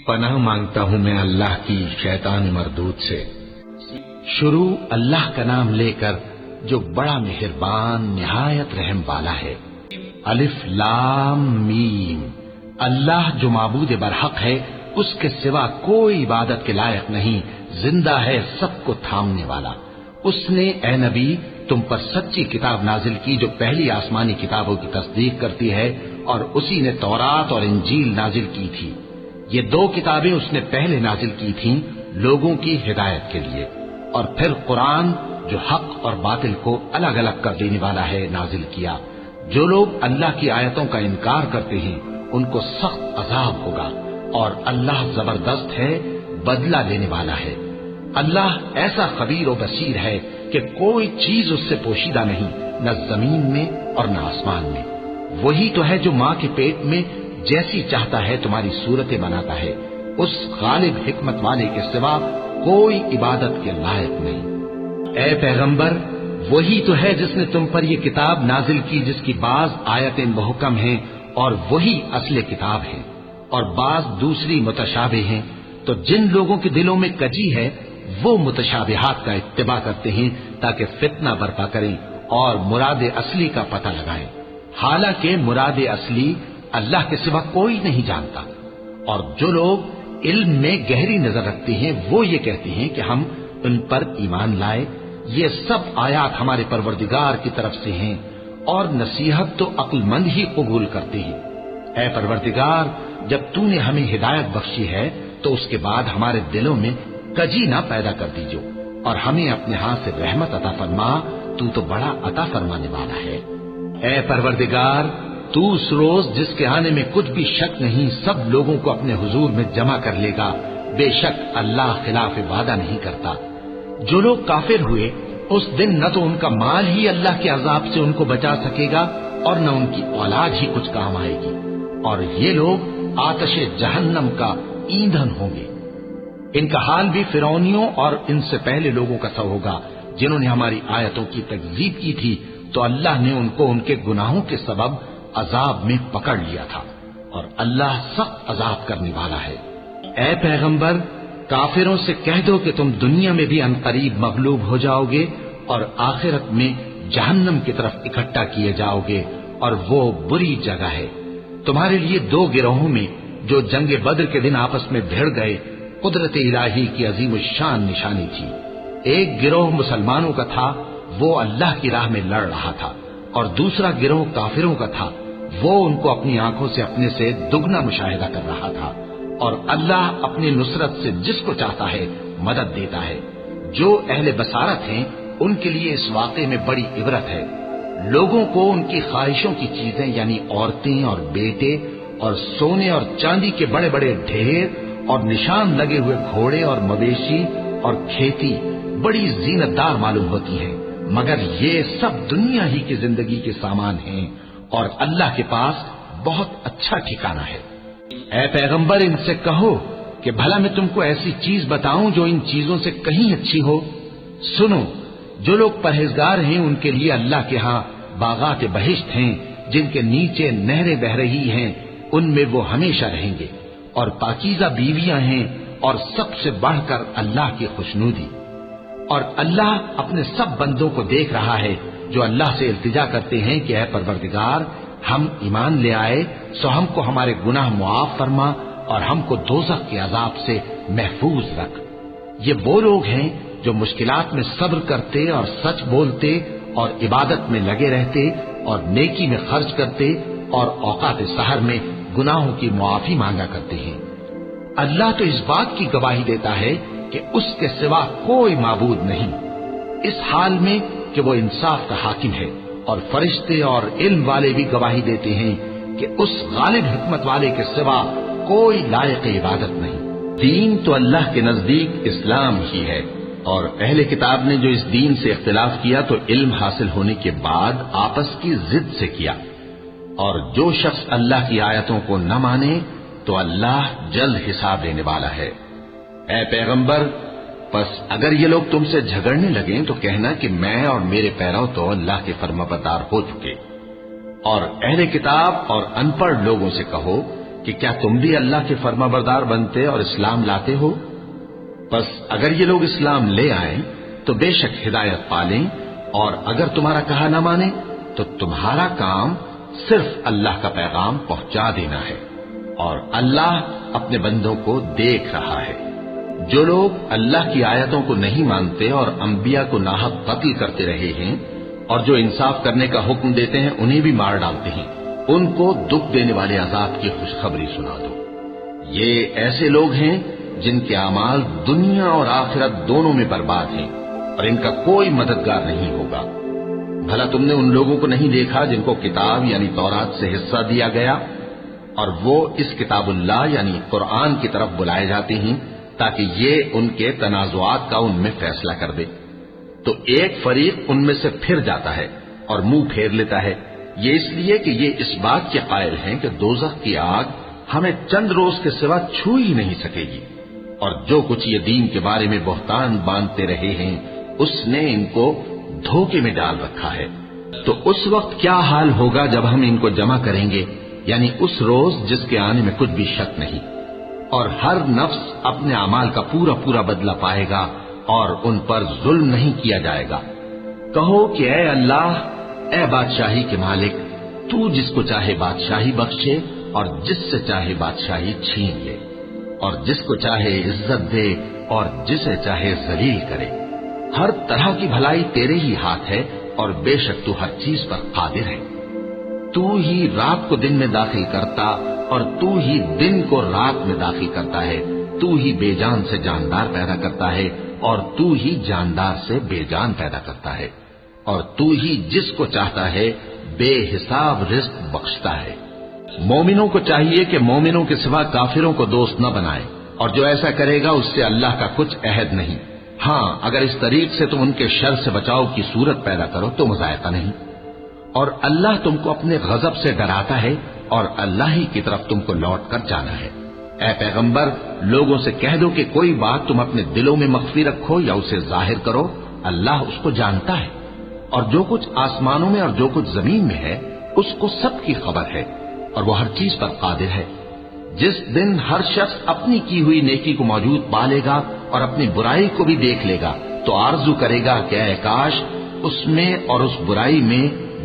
پناہ مانگتا ہوں میں اللہ کی شیطان مردود سے۔ شروع اللہ کا نام لے کر جو بڑا مہربان نہایت رحم والا ہے۔ الف لام میم، اللہ جو معبود برحق ہے، اس کے سوا کوئی عبادت کے لائق نہیں، زندہ ہے سب کو تھامنے والا۔ اس نے اے نبی تم پر سچی کتاب نازل کی جو پہلی آسمانی کتابوں کی تصدیق کرتی ہے، اور اسی نے تورات اور انجیل نازل کی تھی۔ یہ دو کتابیں اس نے پہلے نازل کی تھیں لوگوں کی ہدایت کے لیے، اور پھر قرآن جو حق اور باطل کو الگ الگ کر دینے والا ہے نازل کیا۔ جو لوگ اللہ کی آیتوں کا انکار کرتے ہیں ان کو سخت عذاب ہوگا، اور اللہ زبردست ہے، بدلہ لینے والا ہے۔ اللہ ایسا خبیر و بصیر ہے کہ کوئی چیز اس سے پوشیدہ نہیں، نہ زمین میں اور نہ آسمان میں۔ وہی تو ہے جو ماں کے پیٹ میں جیسی چاہتا ہے تمہاری صورتیں بناتا ہے، اس غالب حکمت والے کے سوا کوئی عبادت کے لائق نہیں۔ اے پیغمبر، وہی تو ہے جس نے تم پر یہ کتاب نازل کی جس کی بعض آیتیں محکم ہیں اور وہی اصل کتاب ہے، اور بعض دوسری متشابہ ہیں۔ تو جن لوگوں کے دلوں میں کجی ہے وہ متشابہات کا اتباع کرتے ہیں تاکہ فتنہ برپا کریں اور مراد اصلی کا پتہ لگائیں، حالانکہ مراد اصلی اللہ کے سوا کوئی نہیں جانتا۔ اور جو لوگ علم میں گہری نظر رکھتے ہیں وہ یہ کہتے ہیں کہ ہم ان پر ایمان لائے۔ یہ سب آیات ہمارے پروردگار کی طرف سے ہیں، اور نصیحت تو عقل مند ہی قبول کرتے ہیں۔ اے پروردگار، جب تو نے ہمیں ہدایت بخشی ہے تو اس کے بعد ہمارے دلوں میں کجی نہ پیدا کر دیجو، اور ہمیں اپنے ہاتھ سے رحمت عطا فرما، تو بڑا عطا فرمانے والا ہے۔ اے پروردگار، تو اس روز جس کے آنے میں کچھ بھی شک نہیں سب لوگوں کو اپنے حضور میں جمع کر لے گا، بے شک اللہ خلاف وعدہ نہیں کرتا۔ جو لوگ کافر ہوئے اس دن نہ تو ان کا مال ہی اللہ کے عذاب سے ان کو بچا سکے گا اور نہ ان کی اولاد ہی کچھ کام آئے گی، اور یہ لوگ آتش جہنم کا ایندھن ہوں گے۔ ان کا حال بھی فرعونیوں اور ان سے پہلے لوگوں کا سا ہوگا جنہوں نے ہماری آیتوں کی تکذیب کی تھی، تو اللہ نے ان کو ان کے گناہوں کے سبب عذاب میں پکڑ لیا تھا، اور اللہ سخت عذاب کرنے والا ہے۔ اے پیغمبر، کافروں سے کہہ دو کہ تم دنیا میں بھی عنقریب مغلوب ہو جاؤ گے اور آخرت میں جہنم کی طرف اکٹھا کیے جاؤ گے، اور وہ بری جگہ ہے۔ تمہارے لیے دو گروہوں میں جو جنگ بدر کے دن آپس میں بھیڑ گئے قدرت الہی کی عظیم الشان نشانی تھی۔ ایک گروہ مسلمانوں کا تھا، وہ اللہ کی راہ میں لڑ رہا تھا، اور دوسرا گروہ کافروں کا تھا، وہ ان کو اپنی آنکھوں سے اپنے سے دگنا مشاہدہ کر رہا تھا۔ اور اللہ اپنی نصرت سے جس کو چاہتا ہے مدد دیتا ہے۔ جو اہل بصارت ہیں ان کے لیے اس واقعے میں بڑی عبرت ہے۔ لوگوں کو ان کی خواہشوں کی چیزیں یعنی عورتیں اور بیٹے اور سونے اور چاندی کے بڑے بڑے ڈھیر اور نشان لگے ہوئے گھوڑے اور مویشی اور کھیتی بڑی زینت دار معلوم ہوتی ہے، مگر یہ سب دنیا ہی کی زندگی کے سامان ہیں، اور اللہ کے پاس بہت اچھا ٹھکانہ ہے۔ اے پیغمبر، ان سے کہو کہ بھلا میں تم کو ایسی چیز بتاؤں جو ان چیزوں سے کہیں اچھی ہو؟ سنو، جو لوگ پرہیزگار ہیں ان کے لیے اللہ کے ہاں باغات بہشت ہیں جن کے نیچے نہریں بہ رہی ہیں، ان میں وہ ہمیشہ رہیں گے، اور پاکیزہ بیویاں ہیں، اور سب سے بڑھ کر اللہ کی خوشنودی۔ اور اللہ اپنے سب بندوں کو دیکھ رہا ہے جو اللہ سے التجا کرتے ہیں کہ اے پروردگار، ہم ایمان لے آئے سو ہم کو ہمارے گناہ معاف فرما اور ہم کو دوزخ کے عذاب سے محفوظ رکھ۔ یہ وہ لوگ ہیں جو مشکلات میں صبر کرتے اور سچ بولتے اور عبادت میں لگے رہتے اور نیکی میں خرچ کرتے اور اوقات سحر میں گناہوں کی معافی مانگا کرتے ہیں۔ اللہ تو اس بات کی گواہی دیتا ہے کہ اس کے سوا کوئی معبود نہیں، اس حال میں کہ وہ انصاف کا حاکم ہے، اور فرشتے اور علم والے بھی گواہی دیتے ہیں کہ اس غالب حکمت والے کے سوا کوئی لائق عبادت نہیں۔ دین تو اللہ کے نزدیک اسلام ہی ہے، اور اہل کتاب نے جو اس دین سے اختلاف کیا تو علم حاصل ہونے کے بعد آپس کی ضد سے کیا، اور جو شخص اللہ کی آیتوں کو نہ مانے تو اللہ جلد حساب لینے والا ہے۔ اے پیغمبر، پس اگر یہ لوگ تم سے جھگڑنے لگیں تو کہنا کہ میں اور میرے پیرو تو اللہ کے فرمانبردار ہو چکے، اور اہل کتاب اور ان پڑھ لوگوں سے کہو کہ کیا تم بھی اللہ کے فرما بردار بنتے اور اسلام لاتے ہو؟ بس اگر یہ لوگ اسلام لے آئیں تو بے شک ہدایت پالیں، اور اگر تمہارا کہا نہ مانے تو تمہارا کام صرف اللہ کا پیغام پہنچا دینا ہے، اور اللہ اپنے بندوں کو دیکھ رہا ہے۔ جو لوگ اللہ کی آیتوں کو نہیں مانتے اور انبیاء کو ناحق قتل کرتے رہے ہیں، اور جو انصاف کرنے کا حکم دیتے ہیں انہیں بھی مار ڈالتے ہیں، ان کو دکھ دینے والے عذاب کی خوشخبری سنا دو۔ یہ ایسے لوگ ہیں جن کے اعمال دنیا اور آخرت دونوں میں برباد ہیں، اور ان کا کوئی مددگار نہیں ہوگا۔ بھلا تم نے ان لوگوں کو نہیں دیکھا جن کو کتاب یعنی تورات سے حصہ دیا گیا، اور وہ اس کتاب اللہ یعنی قرآن کی طرف بلائے جاتے ہیں تاکہ یہ ان کے تنازعات کا ان میں فیصلہ کر دے؟ تو ایک فریق ان میں سے پھر جاتا ہے اور منہ پھیر لیتا ہے، یہ اس لیے کہ یہ اس بات کے قائل ہیں کہ دوزخ کی آگ ہمیں چند روز کے سوا چھو ہی نہیں سکے گی، اور جو کچھ یہ دین کے بارے میں بہتان باندھتے رہے ہیں اس نے ان کو دھوکے میں ڈال رکھا ہے۔ تو اس وقت کیا حال ہوگا جب ہم ان کو جمع کریں گے، یعنی اس روز جس کے آنے میں کچھ بھی شک نہیں، اور ہر نفس اپنے اعمال کا پورا پورا بدلہ پائے گا اور ان پر ظلم نہیں کیا جائے گا۔ کہو کہ اے اللہ، اے بادشاہی کے مالک، تو جس کو چاہے بادشاہی بخشے اور جس سے چاہے بادشاہی چھین لے، اور جس کو چاہے عزت دے اور جسے چاہے ذلیل کرے۔ ہر طرح کی بھلائی تیرے ہی ہاتھ ہے، اور بے شک تو ہر چیز پر قادر ہے۔ تو ہی رات کو دن میں داخل کرتا اور تو ہی دن کو رات میں داخل کرتا ہے، تو ہی بے جان سے جاندار پیدا کرتا ہے اور تو ہی جاندار سے بے جان پیدا کرتا ہے، اور تو ہی جس کو چاہتا ہے بے حساب رزق بخشتا ہے۔ مومنوں کو چاہیے کہ مومنوں کے سوا کافروں کو دوست نہ بنائے، اور جو ایسا کرے گا اس سے اللہ کا کچھ عہد نہیں۔ ہاں، اگر اس طریق سے تم ان کے شر سے بچاؤ کی صورت پیدا کرو تو مذائقہ نہیں۔ اور اللہ تم کو اپنے غضب سے ڈراتا ہے، اور اللہ ہی کی طرف تم کو لوٹ کر جانا ہے۔ اے پیغمبر، لوگوں سے کہہ دو کہ کوئی بات تم اپنے دلوں میں مخفی رکھو یا اسے ظاہر کرو، اللہ اس کو جانتا ہے، اور جو کچھ آسمانوں میں اور جو کچھ زمین میں ہے اس کو سب کی خبر ہے، اور وہ ہر چیز پر قادر ہے۔ جس دن ہر شخص اپنی کی ہوئی نیکی کو موجود پا لے گا اور اپنی برائی کو بھی دیکھ لے گا تو آرزو کرے گا کہ اے کاش اس میں اور اس برائی میں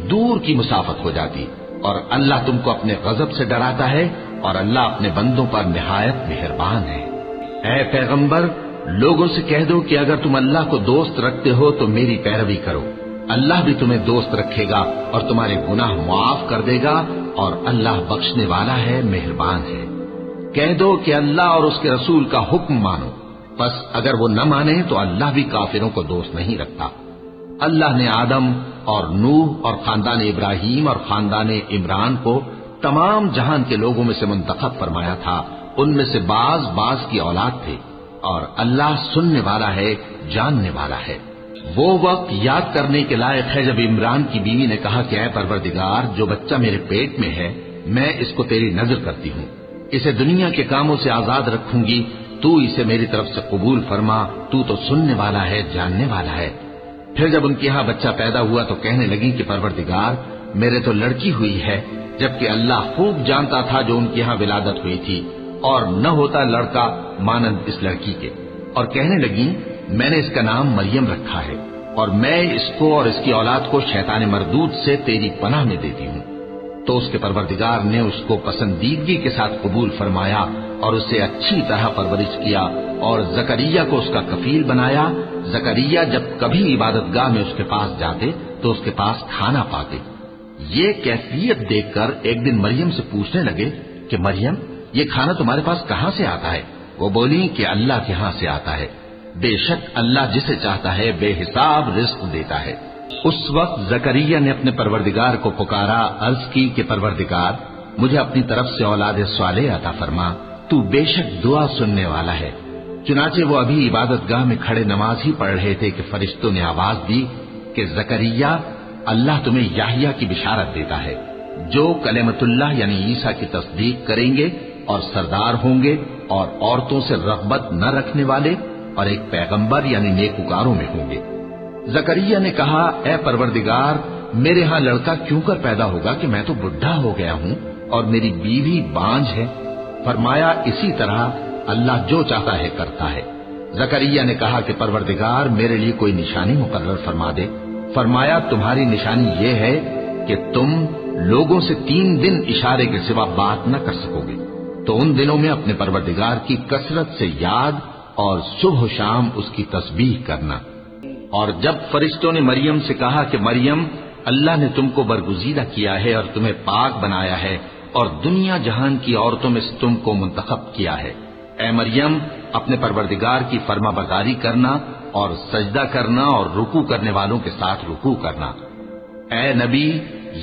دور کی مسافت ہو جاتی۔ اور اللہ تم کو اپنے غضب سے ڈراتا ہے، اور اللہ اپنے بندوں پر نہایت مہربان ہے۔ اے پیغمبر، لوگوں سے کہہ دو کہ اگر تم اللہ کو دوست رکھتے ہو تو میری پیروی کرو، اللہ بھی تمہیں دوست رکھے گا اور تمہارے گناہ معاف کر دے گا، اور اللہ بخشنے والا ہے، مہربان ہے۔ کہہ دو کہ اللہ اور اس کے رسول کا حکم مانو، بس اگر وہ نہ مانے تو اللہ بھی کافروں کو دوست نہیں رکھتا۔ اللہ نے آدم اور نوح اور خاندان ابراہیم اور خاندان عمران کو تمام جہان کے لوگوں میں سے منتخب فرمایا تھا، ان میں سے بعض کی اولاد تھے، اور اللہ سننے والا ہے، جاننے والا ہے۔ وہ وقت یاد کرنے کے لائق ہے جب عمران کی بیوی نے کہا کہ اے پروردگار، جو بچہ میرے پیٹ میں ہے میں اس کو تیری نظر کرتی ہوں، اسے دنیا کے کاموں سے آزاد رکھوں گی، تو اسے میری طرف سے قبول فرما، تو سننے والا ہے، جاننے والا ہے۔ پھر جب ان کے ہاں بچہ پیدا ہوا تو کہنے لگی کہ پروردگار، میرے تو لڑکی ہوئی ہے، جبکہ اللہ خوب جانتا تھا جو ان کے ہاں ولادت ہوئی تھی، اور نہ ہوتا لڑکا مانند اس لڑکی کے۔ اور کہنے لگی میں نے اس کا نام مریم رکھا ہے، اور میں اس کو اور اس کی اولاد کو شیطان مردود سے تیری پناہ میں دیتی ہوں۔ تو اس کے پروردگار نے اس کو پسندیدگی کے ساتھ قبول فرمایا اور اسے اچھی طرح پرورش کیا، اور زکریا کو اس کا کفیل بنایا۔ زکریا جب کبھی عبادت گاہ میں اس کے پاس جاتے تو اس کے پاس کھانا پاتے۔ یہ کیفیت دیکھ کر ایک دن مریم سے پوچھنے لگے کہ مریم، یہ کھانا تمہارے پاس کہاں سے آتا ہے؟ وہ بولی کہ اللہ کے ہاں سے آتا ہے، بے شک اللہ جسے چاہتا ہے بے حساب رزق دیتا ہے۔ اس وقت زکریا نے اپنے پروردگار کو پکارا، عرض کی کہ پروردگار، مجھے اپنی طرف سے اولاد صالح عطا فرما، تو بے شک دعا سننے والا ہے۔ چنانچہ وہ ابھی عبادت گاہ میں کھڑے نماز ہی پڑھ رہے تھے کہ فرشتوں نے آواز دی کہ زکریا، اللہ تمہیں یحییٰ کی بشارت دیتا ہے، جو کلمۃ اللہ یعنی عیسیٰ کی تصدیق کریں گے اور سردار ہوں گے اور عورتوں سے رغبت نہ رکھنے والے اور ایک پیغمبر یعنی نیکوکاروں میں ہوں گے۔ زکریا نے کہا، اے پروردگار، میرے ہاں لڑکا کیوں کر پیدا ہوگا کہ میں تو بڈھا ہو گیا ہوں اور میری بیوی بانجھ ہے، فرمایا اسی طرح اللہ جو چاہتا ہے کرتا ہے۔ زکریا نے کہا کہ پروردگار میرے لیے کوئی نشانی مقرر فرما دے۔ فرمایا تمہاری نشانی یہ ہے کہ تم لوگوں سے 3 دن اشارے کے سوا بات نہ کر سکو گے، تو ان دنوں میں اپنے پروردگار کی کثرت سے یاد اور صبح و شام اس کی تسبیح کرنا۔ اور جب فرشتوں نے مریم سے کہا کہ مریم، اللہ نے تم کو برگزیدہ کیا ہے اور تمہیں پاک بنایا ہے اور دنیا جہان کی عورتوں میں سے تم کو منتخب کیا ہے، اے مریم اپنے پروردگار کی فرما برداری کرنا اور سجدہ کرنا اور رکوع کرنے والوں کے ساتھ رکوع کرنا۔ اے نبی،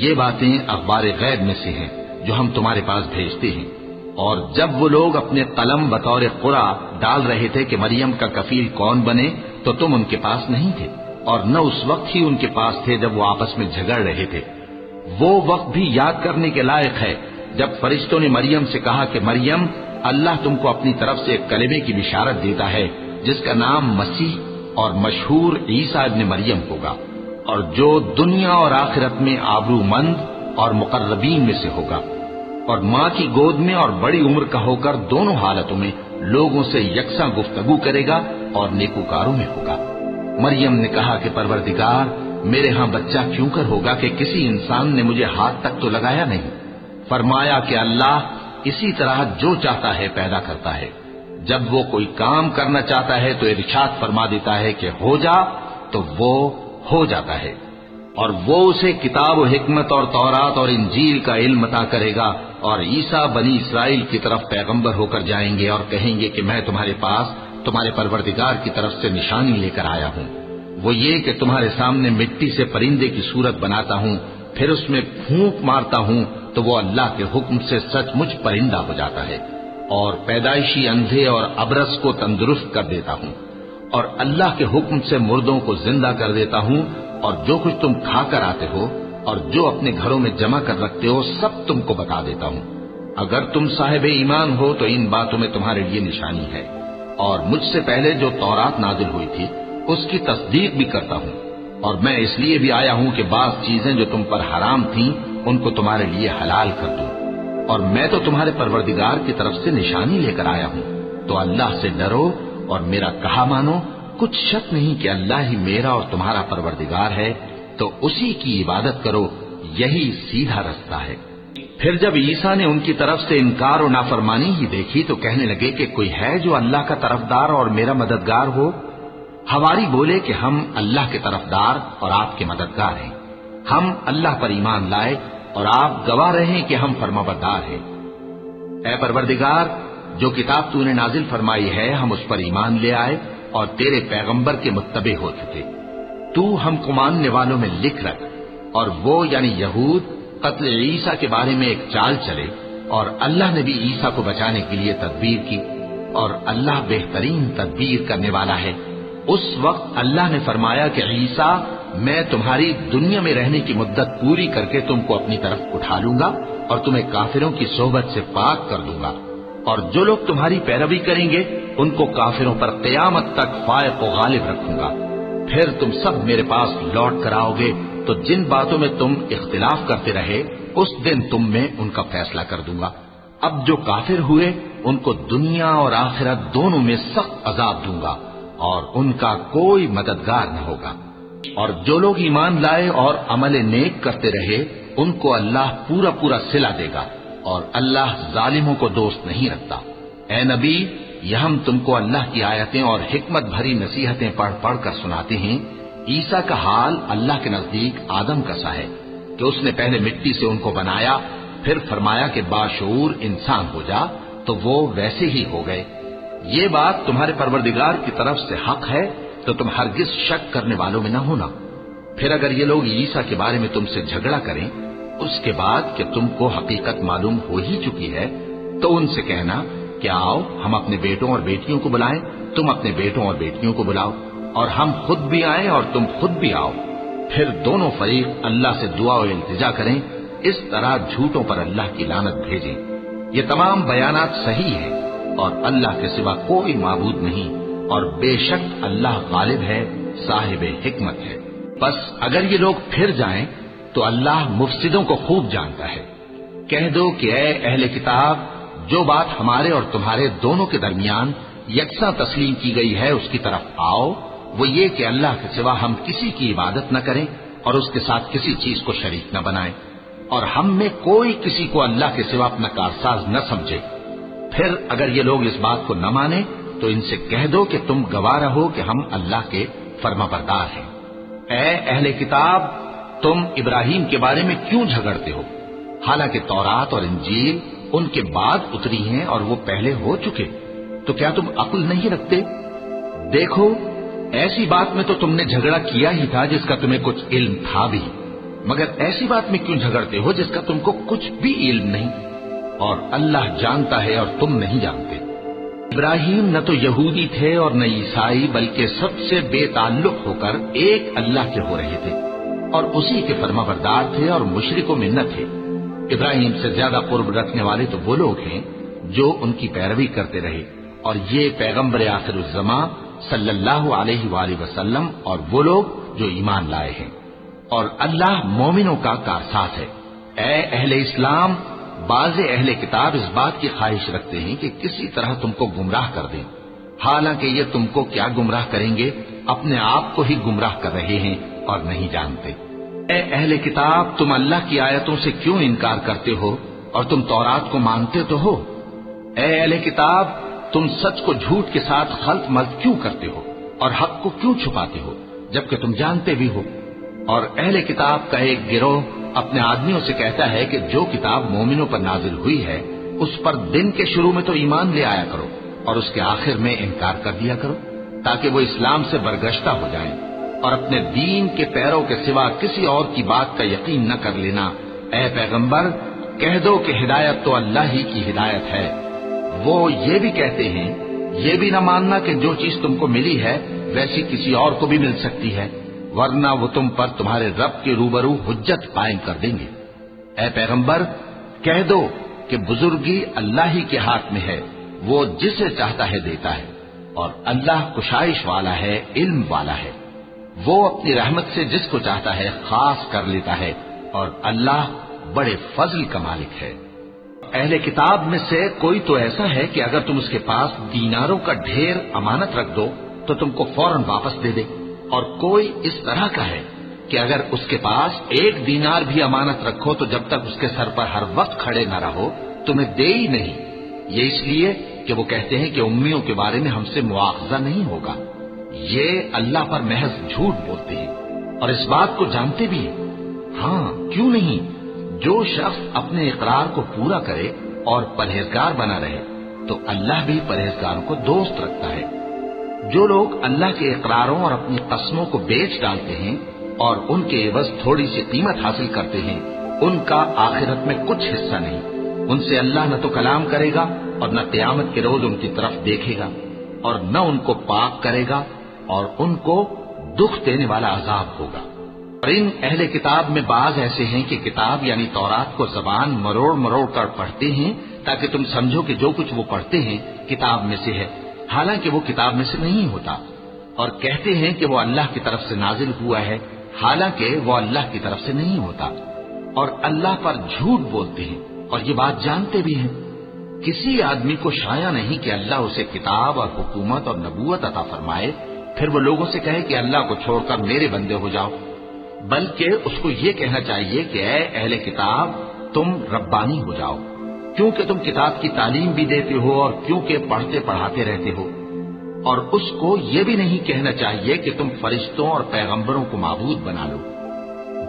یہ باتیں اخبار غیب میں سے ہیں جو ہم تمہارے پاس بھیجتے ہیں۔ اور جب وہ لوگ اپنے قلم بطور قرعہ ڈال رہے تھے کہ مریم کا کفیل کون بنے، تو تم ان کے پاس نہیں تھے، اور نہ اس وقت ہی ان کے پاس تھے جب وہ آپس میں جھگڑ رہے تھے۔ وہ وقت بھی یاد کرنے کے لائق ہے جب فرشتوں نے مریم سے کہا کہ مریم، اللہ تم کو اپنی طرف سے ایک کلمے کی بشارت دیتا ہے جس کا نام مسیح اور مشہور عیسیٰ ابن مریم ہوگا، اور جو دنیا اور آخرت میں آبرو مند اور مقربین میں سے ہوگا، اور ماں کی گود میں اور بڑی عمر کا ہو کر دونوں حالتوں میں لوگوں سے یکساں گفتگو کرے گا اور نیکوکاروں میں ہوگا۔ مریم نے کہا کہ پروردگار، میرے ہاں بچہ کیوں کر ہوگا کہ کسی انسان نے مجھے ہاتھ تک تو لگایا نہیں۔ فرمایا کہ اللہ اسی طرح جو چاہتا ہے پیدا کرتا ہے، جب وہ کوئی کام کرنا چاہتا ہے تو ارشاد فرما دیتا ہے کہ ہو جا، تو وہ ہو جاتا ہے۔ اور وہ اسے کتاب و حکمت اور تورات اور انجیل کا علم عطا کرے گا، اور عیسیٰ بنی اسرائیل کی طرف پیغمبر ہو کر جائیں گے اور کہیں گے کہ میں تمہارے پاس تمہارے پروردگار کی طرف سے نشانی لے کر آیا ہوں، وہ یہ کہ تمہارے سامنے مٹی سے پرندے کی صورت بناتا ہوں، پھر اس میں پھونک مارتا ہوں تو وہ اللہ کے حکم سے سچ مچ پرندہ ہو جاتا ہے، اور پیدائشی اندھے اور ابرص کو تندرست کر دیتا ہوں، اور اللہ کے حکم سے مردوں کو زندہ کر دیتا ہوں، اور جو کچھ تم کھا کر آتے ہو اور جو اپنے گھروں میں جمع کر رکھتے ہو سب تم کو بتا دیتا ہوں۔ اگر تم صاحب ایمان ہو تو ان باتوں میں تمہارے لیے نشانی ہے، اور مجھ سے پہلے جو تورات نازل ہوئی تھی اس کی تصدیق بھی کرتا ہوں، اور میں اس لیے بھی آیا ہوں کہ بعض چیزیں جو تم پر حرام تھیں ان کو تمہارے لیے حلال کر دوں، اور میں تو تمہارے پروردگار کی طرف سے نشانی لے کر آیا ہوں، تو اللہ سے ڈرو اور میرا کہا مانو۔ کچھ شک نہیں کہ اللہ ہی میرا اور تمہارا پروردگار ہے، تو اسی کی عبادت کرو، یہی سیدھا رستہ ہے۔ پھر جب عیسیٰ نے ان کی طرف سے انکار و نافرمانی ہی دیکھی تو کہنے لگے کہ کوئی ہے جو اللہ کا طرفدار اور میرا مددگار ہو؟ حواری بولے کہ ہم اللہ کے طرفدار اور آپ کے مددگار ہیں، ہم اللہ پر ایمان لائے اور آپ گواہ رہے کہ ہم فرمانبردار ہیں۔ اے پروردگار، جو کتاب تو نے نازل فرمائی ہے ہم اس پر ایمان لے آئے اور تیرے پیغمبر کے متبع ہو چکے، تو ہم کو ماننے والوں میں لکھ رکھ، اور وہ یعنی یہود قتل عیسیٰ کے بارے میں ایک چال چلے، اور اللہ نے بھی عیسیٰ کو بچانے کے لیے تدبیر کی، اور اللہ بہترین تدبیر کرنے والا ہے۔ اس وقت اللہ نے فرمایا کہ عیسیٰ، میں تمہاری دنیا میں رہنے کی مدت پوری کر کے تم کو اپنی طرف اٹھا لوں گا اور تمہیں کافروں کی صحبت سے پاک کر دوں گا، اور جو لوگ تمہاری پیروی کریں گے ان کو کافروں پر قیامت تک فائق و غالب رکھوں گا۔ پھر تم سب میرے پاس لوٹ کر آؤ گے تو جن باتوں میں تم اختلاف کرتے رہے اس دن تم میں ان کا فیصلہ کر دوں گا۔ اب جو کافر ہوئے ان کو دنیا اور آخرت دونوں میں سخت عذاب دوں گا، اور ان کا کوئی مددگار نہ ہوگا۔ اور جو لوگ ایمان لائے اور عمل نیک کرتے رہے ان کو اللہ پورا پورا صلہ دے گا، اور اللہ ظالموں کو دوست نہیں رکھتا۔ اے نبی، یہ ہم تم کو اللہ کی آیتیں اور حکمت بھری نصیحتیں پڑھ پڑھ کر سناتے ہیں۔ عیسیٰ کا حال اللہ کے نزدیک آدم کا سا ہے کہ اس نے پہلے مٹی سے ان کو بنایا، پھر فرمایا کہ باشعور انسان ہو جا، تو وہ ویسے ہی ہو گئے۔ یہ بات تمہارے پروردگار کی طرف سے حق ہے، تو تم ہرگز شک کرنے والوں میں نہ ہونا۔ پھر اگر یہ لوگ عیسیٰ کے بارے میں تم سے جھگڑا کریں اس کے بعد کہ تم کو حقیقت معلوم ہو ہی چکی ہے، تو ان سے کہنا کہ آؤ ہم اپنے بیٹوں اور بیٹیوں کو بلائیں، تم اپنے بیٹوں اور بیٹیوں کو بلاؤ، اور ہم خود بھی آئیں اور تم خود بھی آؤ، پھر دونوں فریق اللہ سے دعا و التجا کریں، اس طرح جھوٹوں پر اللہ کی لعنت بھیجیں۔ یہ تمام بیانات صحیح ہیں، اور اللہ کے سوا کوئی معبود نہیں، اور بے شک اللہ غالب ہے، صاحب حکمت ہے۔ بس اگر یہ لوگ پھر جائیں تو اللہ مفسدوں کو خوب جانتا ہے۔ کہہ دو کہ اے اہل کتاب، جو بات ہمارے اور تمہارے دونوں کے درمیان یکساں تسلیم کی گئی ہے اس کی طرف آؤ، وہ یہ کہ اللہ کے سوا ہم کسی کی عبادت نہ کریں اور اس کے ساتھ کسی چیز کو شریک نہ بنائیں، اور ہم میں کوئی کسی کو اللہ کے سوا اپنا کارساز نہ سمجھے۔ پھر اگر یہ لوگ اس بات کو نہ مانیں تو ان سے کہہ دو کہ تم گواہ رہو کہ ہم اللہ کے فرما بردار ہیں۔ اے اہل کتاب، تم ابراہیم کے بارے میں کیوں جھگڑتے ہو؟ حالانکہ تورات اور انجیل ان کے بعد اتری ہیں اور وہ پہلے ہو چکے، تو کیا تم عقل نہیں رکھتے؟ دیکھو، ایسی بات میں تو تم نے جھگڑا کیا ہی تھا جس کا تمہیں کچھ علم تھا بھی، مگر ایسی بات میں کیوں جھگڑتے ہو جس کا تم کو کچھ بھی علم نہیں؟ اور اللہ جانتا ہے اور تم نہیں جانتے۔ ابراہیم نہ تو یہودی تھے اور نہ عیسائی، بلکہ سب سے بے تعلق ہو کر ایک اللہ کے ہو رہے تھے اور اسی کے فرما بردار تھے اور مشرکوں میں نہ تھے۔ ابراہیم سے زیادہ قرب رکھنے والے تو وہ لوگ ہیں جو ان کی پیروی کرتے رہے، اور یہ پیغمبر آخر الزماں صلی اللہ علیہ وآلہ وسلم اور وہ لوگ جو ایمان لائے ہیں، اور اللہ مومنوں کا کارساز ہے۔ اے اہل اسلام، بعض اہل کتاب اس بات کی خواہش رکھتے ہیں کہ کسی طرح تم کو گمراہ کر دیں، حالانکہ یہ تم کو کیا گمراہ کریں گے، اپنے آپ کو ہی گمراہ کر رہے ہیں اور نہیں جانتے۔ اے اہل کتاب، تم اللہ کی آیتوں سے کیوں انکار کرتے ہو اور تم تورات کو مانتے تو ہو؟ اے اہل کتاب، تم سچ کو جھوٹ کے ساتھ خلط ملط کیوں کرتے ہو اور حق کو کیوں چھپاتے ہو جبکہ تم جانتے بھی ہو؟ اور اہل کتاب کا ایک گروہ اپنے آدمیوں سے کہتا ہے کہ جو کتاب مومنوں پر نازل ہوئی ہے اس پر دن کے شروع میں تو ایمان لے آیا کرو اور اس کے آخر میں انکار کر دیا کرو، تاکہ وہ اسلام سے برگشتہ ہو جائیں، اور اپنے دین کے پیروں کے سوا کسی اور کی بات کا یقین نہ کر لینا۔ اے پیغمبر، کہہ دو کہ ہدایت تو اللہ ہی کی ہدایت ہے۔ وہ یہ بھی کہتے ہیں، یہ بھی نہ ماننا کہ جو چیز تم کو ملی ہے ویسی کسی اور کو بھی مل سکتی ہے، ورنہ وہ تم پر تمہارے رب کے روبرو حجت قائم کر دیں گے۔ اے پیغمبر، کہہ دو کہ بزرگی اللہ ہی کے ہاتھ میں ہے، وہ جسے چاہتا ہے دیتا ہے، اور اللہ کشائش والا ہے، علم والا ہے۔ وہ اپنی رحمت سے جس کو چاہتا ہے خاص کر لیتا ہے، اور اللہ بڑے فضل کا مالک ہے۔ اہل کتاب میں سے کوئی تو ایسا ہے کہ اگر تم اس کے پاس دیناروں کا ڈھیر امانت رکھ دو تو تم کو فوراً واپس دے دے، اور کوئی اس طرح کا ہے کہ اگر اس کے پاس 1 دینار بھی امانت رکھو تو جب تک اس کے سر پر ہر وقت کھڑے نہ رہو تمہیں دے ہی نہیں۔ یہ اس لیے کہ وہ کہتے ہیں کہ امیوں کے بارے میں ہم سے مواخذہ نہیں ہوگا۔ یہ اللہ پر محض جھوٹ بولتے ہیں اور اس بات کو جانتے بھی ہیں۔ ہاں، کیوں نہیں، جو شخص اپنے اقرار کو پورا کرے اور پرہیزگار بنا رہے تو اللہ بھی پرہیزگاروں کو دوست رکھتا ہے۔ جو لوگ اللہ کے اقراروں اور اپنی قسموں کو بیچ ڈالتے ہیں اور ان کے عوض تھوڑی سی قیمت حاصل کرتے ہیں، ان کا آخرت میں کچھ حصہ نہیں۔ ان سے اللہ نہ تو کلام کرے گا اور نہ قیامت کے روز ان کی طرف دیکھے گا، اور نہ ان کو پاک کرے گا، اور ان کو دکھ دینے والا عذاب ہوگا۔ اور ان اہل کتاب میں بعض ایسے ہیں کہ کتاب یعنی تورات کو زبان مروڑ مروڑ کر پڑھتے ہیں تاکہ تم سمجھو کہ جو کچھ وہ پڑھتے ہیں کتاب میں سے ہے، حالانکہ وہ کتاب میں سے نہیں ہوتا، اور کہتے ہیں کہ وہ اللہ کی طرف سے نازل ہوا ہے، حالانکہ وہ اللہ کی طرف سے نہیں ہوتا، اور اللہ پر جھوٹ بولتے ہیں اور یہ بات جانتے بھی ہیں۔ کسی آدمی کو شایع نہیں کہ اللہ اسے کتاب اور حکومت اور نبوت عطا فرمائے، پھر وہ لوگوں سے کہے کہ اللہ کو چھوڑ کر میرے بندے ہو جاؤ، بلکہ اس کو یہ کہنا چاہیے کہ اے اہل کتاب، تم ربانی ہو جاؤ، کیونکہ تم کتاب کی تعلیم بھی دیتے ہو اور کیونکہ پڑھتے پڑھاتے رہتے ہو۔ اور اس کو یہ بھی نہیں کہنا چاہیے کہ تم فرشتوں اور پیغمبروں کو معبود بنا لو۔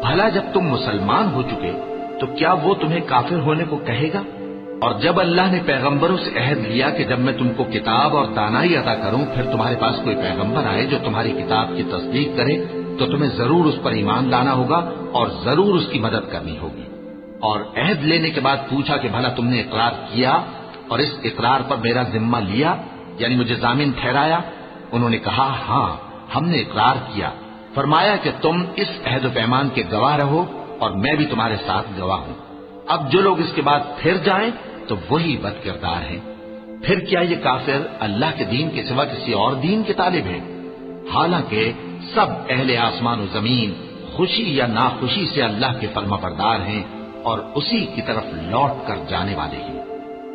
بھلا جب تم مسلمان ہو چکے تو کیا وہ تمہیں کافر ہونے کو کہے گا؟ اور جب اللہ نے پیغمبروں سے عہد لیا کہ جب میں تم کو کتاب اور دانائی عطا کروں پھر تمہارے پاس کوئی پیغمبر آئے جو تمہاری کتاب کی تصدیق کرے تو تمہیں ضرور اس پر ایمان لانا ہوگا اور ضرور اس کی مدد کرنی ہوگی۔ اور عہد لینے کے بعد پوچھا کہ بھلا تم نے اقرار کیا اور اس اقرار پر میرا ذمہ لیا، یعنی مجھے ضامن ٹھہرایا؟ انہوں نے کہا ہاں، ہم نے اقرار کیا۔ فرمایا کہ تم اس عہد و پیمان کے گواہ رہو اور میں بھی تمہارے ساتھ گواہ ہوں۔ اب جو لوگ اس کے بعد پھر جائیں تو وہی بد کردار ہیں۔ پھر کیا یہ کافر اللہ کے دین کے سوا کسی اور دین کے طالب ہیں؟ حالانکہ سب اہل آسمان و زمین خوشی یا ناخوشی سے اللہ کے فرما بردار ہیں اور اسی کی طرف لوٹ کر جانے والے ہیں۔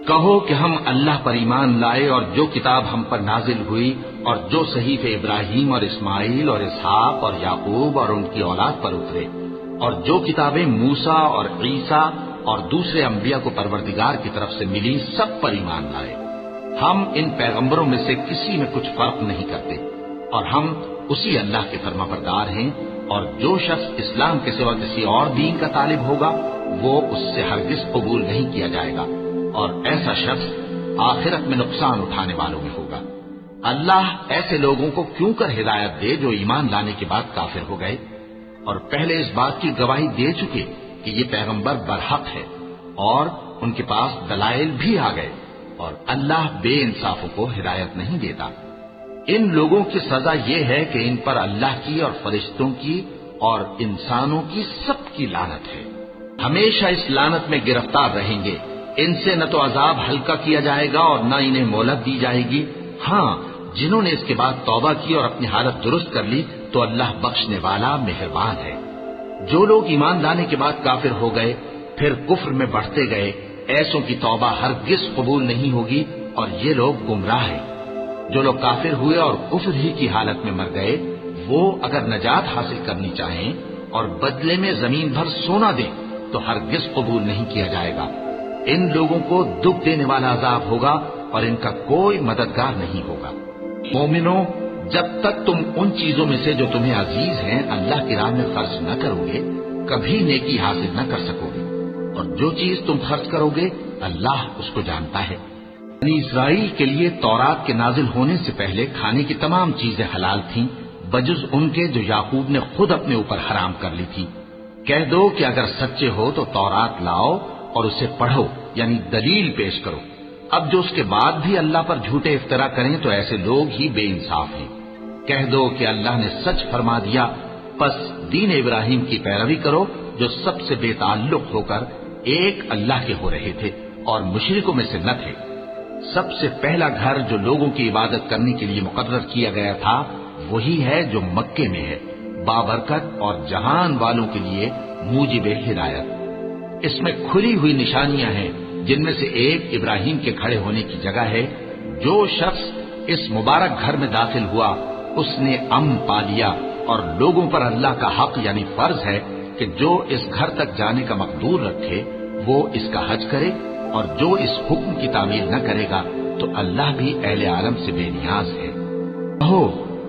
کہو کہ ہم اللہ پر ایمان لائے اور جو کتاب ہم پر نازل ہوئی اور جو صحیفے ابراہیم اور اسماعیل اور اسحاق اور یعقوب اور ان کی اولاد پر اترے اور جو کتابیں موسیٰ اور عیسیٰ اور دوسرے انبیاء کو پروردگار کی طرف سے ملی سب پر ایمان لائے۔ ہم ان پیغمبروں میں سے کسی میں کچھ فرق نہیں کرتے اور ہم اسی اللہ کے فرما بردار ہیں، اور جو شخص اسلام کے سوا کسی اور دین کا طالب ہوگا وہ اس سے ہرگز قبول نہیں کیا جائے گا، اور ایسا شخص آخرت میں نقصان اٹھانے والوں میں ہوگا۔ اللہ ایسے لوگوں کو کیوں کر ہدایت دے جو ایمان لانے کے بعد کافر ہو گئے اور پہلے اس بات کی گواہی دے چکے کہ یہ پیغمبر برحق ہے اور ان کے پاس دلائل بھی آ گئے، اور اللہ بے انصافوں کو ہدایت نہیں دیتا۔ ان لوگوں کی سزا یہ ہے کہ ان پر اللہ کی اور فرشتوں کی اور انسانوں کی سب کی لعنت ہے، ہمیشہ اس لعنت میں گرفتار رہیں گے۔ ان سے نہ تو عذاب ہلکا کیا جائے گا اور نہ انہیں مہلت دی جائے گی۔ ہاں، جنہوں نے اس کے بعد توبہ کی اور اپنی حالت درست کر لی تو اللہ بخشنے والا مہربان ہے۔ جو لوگ ایمان لانے کے بعد کافر ہو گئے پھر کفر میں بڑھتے گئے، ایسوں کی توبہ ہرگز قبول نہیں ہوگی اور یہ لوگ گمراہ ہیں۔ جو لوگ کافر ہوئے اور کفر ہی کی حالت میں مر گئے، وہ اگر نجات حاصل کرنی چاہیں اور بدلے میں زمین بھر سونا دیں تو ہرگز قبول نہیں کیا جائے گا۔ ان لوگوں کو دکھ دینے والا عذاب ہوگا اور ان کا کوئی مددگار نہیں ہوگا۔ مومنوں، جب تک تم ان چیزوں میں سے جو تمہیں عزیز ہیں اللہ کی راہ میں خرچ نہ کرو گے کبھی نیکی حاصل نہ کر سکو گے، اور جو چیز تم خرچ کرو گے اللہ اس کو جانتا ہے۔ بنی اسرائیل کے لیے تورات کے نازل ہونے سے پہلے کھانے کی تمام چیزیں حلال تھیں بجز ان کے جو یعقوب نے خود اپنے اوپر حرام کر لی تھی۔ کہہ دو کہ اگر سچے ہو تو تورات لاؤ اور اسے پڑھو، یعنی دلیل پیش کرو۔ اب جو اس کے بعد بھی اللہ پر جھوٹے افطرا کریں تو ایسے لوگ ہی بے انصاف ہیں۔ کہہ دو کہ اللہ نے سچ فرما دیا، پس دین ابراہیم کی پیروی کرو جو سب سے بے تعلق ہو کر ایک اللہ کے ہو رہے تھے اور مشرکوں میں سے نہ تھے۔ سب سے پہلا گھر جو لوگوں کی عبادت کرنے کے لیے مقرر کیا گیا تھا وہی ہے جو مکے میں ہے، بابرکت اور جہان والوں کے لیے موجب ہدایت۔ اس میں کھلی ہوئی نشانیاں ہیں جن میں سے ایک ابراہیم کے کھڑے ہونے کی جگہ ہے۔ جو شخص اس مبارک گھر میں داخل ہوا اس نے امن پا لیا، اور لوگوں پر اللہ کا حق یعنی فرض ہے کہ جو اس گھر تک جانے کا مقدور رکھے وہ اس کا حج کرے، اور جو اس حکم کی تعمیل نہ کرے گا تو اللہ بھی اہل عالم سے بے نیاز ہے۔ کہو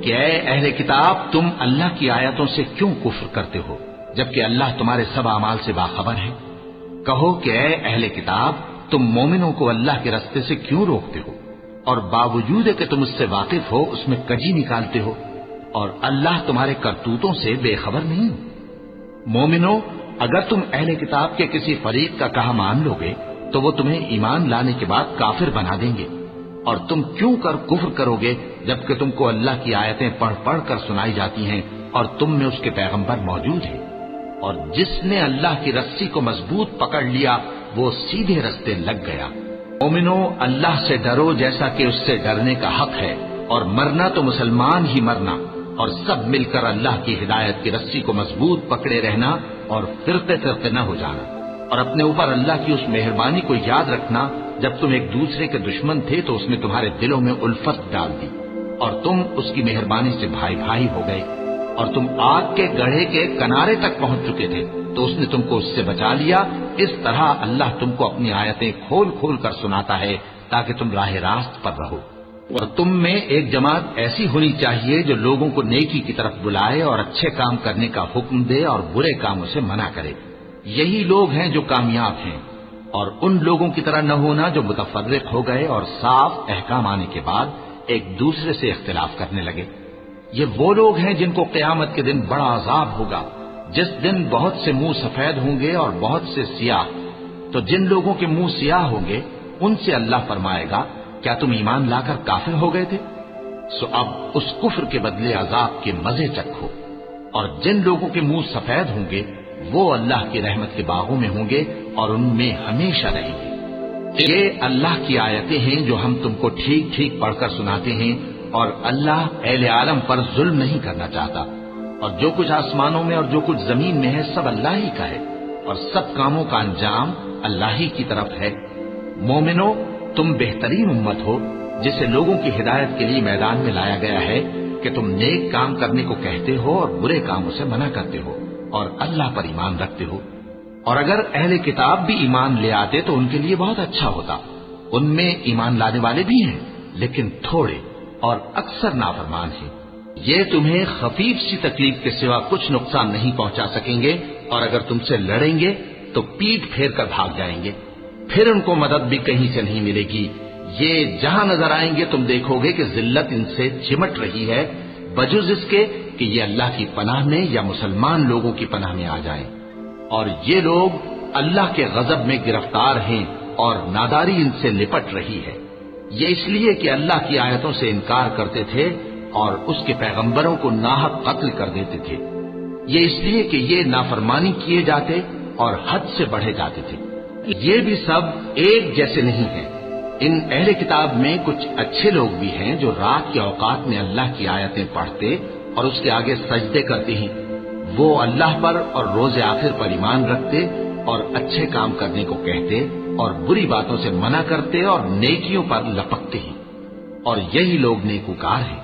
کہ اے اہل کتاب، تم اللہ کی آیتوں سے کیوں کفر کرتے ہو جبکہ اللہ تمہارے سب اعمال سے باخبر ہے؟ کہو کہ اے اہل کتاب، تم مومنوں کو اللہ کے راستے سے کیوں روکتے ہو اور باوجود کہ تم اس سے واقف ہو اس میں کجی نکالتے ہو، اور اللہ تمہارے کرتوتوں سے بے خبر نہیں؟ مومنوں، اگر تم اہل کتاب کے کسی فریق کا کہا مان لو گے تو وہ تمہیں ایمان لانے کے بعد کافر بنا دیں گے، اور تم کیوں کر کفر کرو گے جبکہ تم کو اللہ کی آیتیں پڑھ پڑھ کر سنائی جاتی ہیں اور تم میں اس کے پیغمبر موجود ہیں۔ اور جس نے اللہ کی رسی کو مضبوط پکڑ لیا وہ سیدھے رستے لگ گیا۔ مومنوں، اللہ سے ڈرو جیسا کہ اس سے ڈرنے کا حق ہے، اور مرنا تو مسلمان ہی مرنا، اور سب مل کر اللہ کی ہدایت کی رسی کو مضبوط پکڑے رہنا اور فرقے فرقے نہ ہو جانا، اور اپنے اوپر اللہ کی اس مہربانی کو یاد رکھنا جب تم ایک دوسرے کے دشمن تھے تو اس نے تمہارے دلوں میں الفت ڈال دی اور تم اس کی مہربانی سے بھائی بھائی ہو گئے، اور تم آگ کے گڑھے کے کنارے تک پہنچ چکے تھے تو اس نے تم کو اس سے بچا لیا۔ اس طرح اللہ تم کو اپنی آیتیں کھول کھول کر سناتا ہے تاکہ تم راہ راست پر رہو۔ اور تم میں ایک جماعت ایسی ہونی چاہیے جو لوگوں کو نیکی کی طرف بلائے اور اچھے کام کرنے کا حکم دے اور برے کاموں سے منع کرے۔ یہی لوگ ہیں جو کامیاب ہیں، اور ان لوگوں کی طرح نہ ہونا جو متفرق ہو گئے اور صاف احکام آنے کے بعد ایک دوسرے سے اختلاف کرنے لگے۔ یہ وہ لوگ ہیں جن کو قیامت کے دن بڑا عذاب ہوگا، جس دن بہت سے منہ سفید ہوں گے اور بہت سے سیاہ۔ تو جن لوگوں کے منہ سیاہ ہوں گے ان سے اللہ فرمائے گا، کیا تم ایمان لا کر کافر ہو گئے تھے؟ سو اب اس کفر کے بدلے عذاب کے مزے چکھو۔ اور جن لوگوں کے منہ سفید ہوں گے وہ اللہ کی رحمت کے باغوں میں ہوں گے اور ان میں ہمیشہ رہیں گے۔ یہ اللہ کی آیتیں ہیں جو ہم تم کو ٹھیک ٹھیک پڑھ کر سناتے ہیں، اور اللہ اہل عالم پر ظلم نہیں کرنا چاہتا، اور جو کچھ آسمانوں میں اور جو کچھ زمین میں ہے سب اللہ ہی کا ہے، اور سب کاموں کا انجام اللہ ہی کی طرف ہے۔ مومنو، تم بہترین امت ہو جسے لوگوں کی ہدایت کے لیے میدان میں لایا گیا ہے کہ تم نیک کام کرنے کو کہتے ہو اور برے کاموں سے منع کرتے ہو اور اللہ پر ایمان رکھتے ہو۔ اور اگر اہل کتاب بھی ایمان لے آتے تو ان کے لیے بہت اچھا ہوتا۔ ان میں ایمان لانے والے بھی ہیں لیکن تھوڑے اور اکثر نافرمان ہیں۔ یہ تمہیں خفیف سی تکلیف کے سوا کچھ نقصان نہیں پہنچا سکیں گے، اور اگر تم سے لڑیں گے تو پیٹ پھیر کر بھاگ جائیں گے، پھر ان کو مدد بھی کہیں سے نہیں ملے گی۔ یہ جہاں نظر آئیں گے تم دیکھو گے کہ ذلت ان سے چمٹ رہی ہے، بجز اس کے کہ یہ اللہ کی پناہ میں یا مسلمان لوگوں کی پناہ میں آ جائیں۔ اور یہ لوگ اللہ کے غضب میں گرفتار ہیں اور ناداری ان سے لپٹ رہی ہے۔ یہ اس لیے کہ اللہ کی آیتوں سے انکار کرتے تھے اور اس کے پیغمبروں کو ناحق قتل کر دیتے تھے۔ یہ اس لیے کہ یہ نافرمانی کیے جاتے اور حد سے بڑھے جاتے تھے۔ یہ بھی سب ایک جیسے نہیں ہیں۔ ان اہل کتاب میں کچھ اچھے لوگ بھی ہیں جو رات کے اوقات میں اللہ کی آیتیں پڑھتے اور اس کے آگے سجدے کرتے ہیں۔ وہ اللہ پر اور روز آخر پر ایمان رکھتے اور اچھے کام کرنے کو کہتے اور بری باتوں سے منع کرتے اور نیکیوں پر لپکتے ہیں، اور یہی لوگ نیکوکار ہیں۔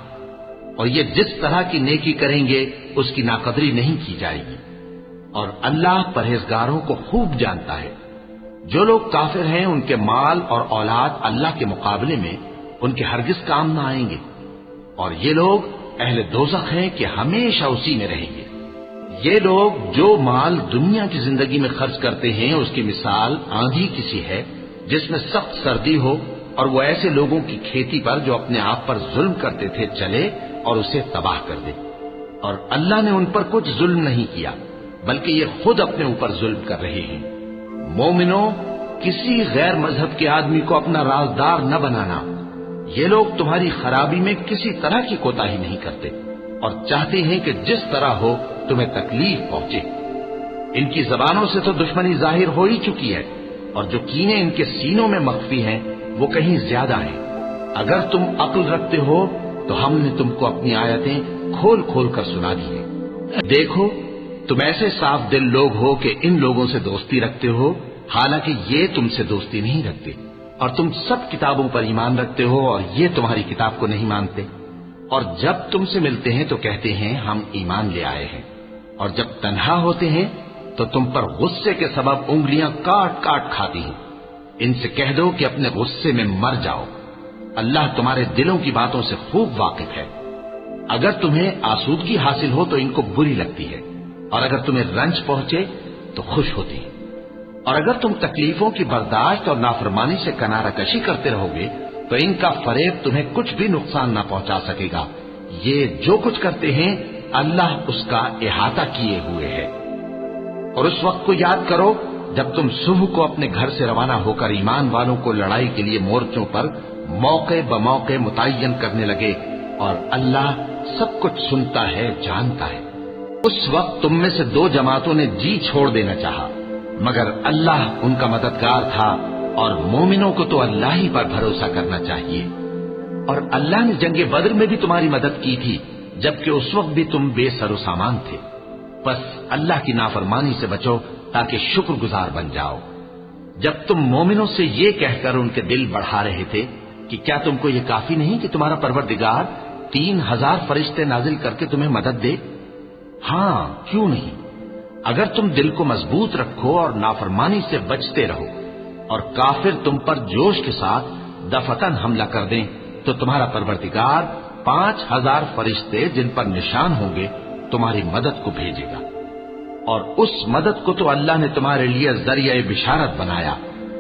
اور یہ جس طرح کی نیکی کریں گے اس کی ناقدری نہیں کی جائے گی، اور اللہ پرہیزگاروں کو خوب جانتا ہے۔ جو لوگ کافر ہیں ان کے مال اور اولاد اللہ کے مقابلے میں ان کے ہرگز کام نہ آئیں گے، اور یہ لوگ اہل دوزخ ہیں کہ ہمیشہ اسی میں رہیں گے۔ یہ لوگ جو مال دنیا کی زندگی میں خرچ کرتے ہیں اس کی مثال آندھی کسی ہے جس میں سخت سردی ہو، اور وہ ایسے لوگوں کی کھیتی پر جو اپنے آپ پر ظلم کرتے تھے چلے اور اسے تباہ کر دے۔ اور اللہ نے ان پر کچھ ظلم نہیں کیا بلکہ یہ خود اپنے اوپر ظلم کر رہے ہیں۔ مومنو، کسی غیر مذہب کے آدمی کو اپنا رازدار نہ بنانا۔ یہ لوگ تمہاری خرابی میں کسی طرح کی کوتاہی نہیں کرتے اور چاہتے ہیں کہ جس طرح ہو تمہیں تکلیف پہنچے۔ ان کی زبانوں سے تو دشمنی ظاہر ہو ہی چکی ہے، اور جو کینے ان کے سینوں میں مخفی ہیں وہ کہیں زیادہ ہیں۔ اگر تم عقل رکھتے ہو تو ہم نے تم کو اپنی آیتیں کھول کھول کر سنا دی ہیں۔ دیکھو، تم ایسے صاف دل لوگ ہو کہ ان لوگوں سے دوستی رکھتے ہو، حالانکہ یہ تم سے دوستی نہیں رکھتے، اور تم سب کتابوں پر ایمان رکھتے ہو اور یہ تمہاری کتاب کو نہیں مانتے۔ اور جب تم سے ملتے ہیں تو کہتے ہیں ہم ایمان لے آئے ہیں، اور جب تنہا ہوتے ہیں تو تم پر غصے کے سبب انگلیاں کاٹ کاٹ کھاتی ہیں۔ ان سے کہہ دو کہ اپنے غصے میں مر جاؤ، اللہ تمہارے دلوں کی باتوں سے خوب واقف ہے۔ اگر تمہیں آسودگی حاصل ہو تو ان کو بری لگتی ہے، اور اگر تمہیں رنج پہنچے تو خوش ہوتی ہیں۔ اور اگر تم تکلیفوں کی برداشت اور نافرمانی سے کنارہ کشی کرتے رہو گے تو ان کا فریب تمہیں کچھ بھی نقصان نہ پہنچا سکے گا۔ یہ جو کچھ کرتے ہیں اللہ اس کا احاطہ کیے ہوئے ہے۔ اور اس وقت کو یاد کرو جب تم صبح کو اپنے گھر سے روانہ ہو کر ایمان والوں کو لڑائی کے لیے مورچوں پر موقع بموقع متعین کرنے لگے، اور اللہ سب کچھ سنتا ہے، جانتا ہے۔ اس وقت تم میں سے دو جماعتوں نے جی چھوڑ دینا چاہا، مگر اللہ ان کا مددگار تھا، اور مومنوں کو تو اللہ ہی پر بھروسہ کرنا چاہیے۔ اور اللہ نے جنگ بدر میں بھی تمہاری مدد کی تھی جبکہ اس وقت بھی تم بے سر و سامان تھے۔ بس اللہ کی نافرمانی سے بچو تاکہ شکر گزار بن جاؤ۔ جب تم مومنوں سے یہ کہہ کر ان کے دل بڑھا رہے تھے کہ کیا تم کو یہ کافی نہیں کہ تمہارا پروردگار 3000 فرشتے نازل کر کے تمہیں مدد دے؟ ہاں، کیوں نہیں؟ اگر تم دل کو مضبوط رکھو اور نافرمانی سے بچتے رہو اور کافر تم پر جوش کے ساتھ دفتن حملہ کر دیں تو تمہارا پروردگار 5000 فرشتے جن پر نشان ہوں گے تمہاری مدد کو بھیجے گا۔ اور اس مدد کو تو اللہ نے تمہارے لیے ذریعہ بشارت بنایا،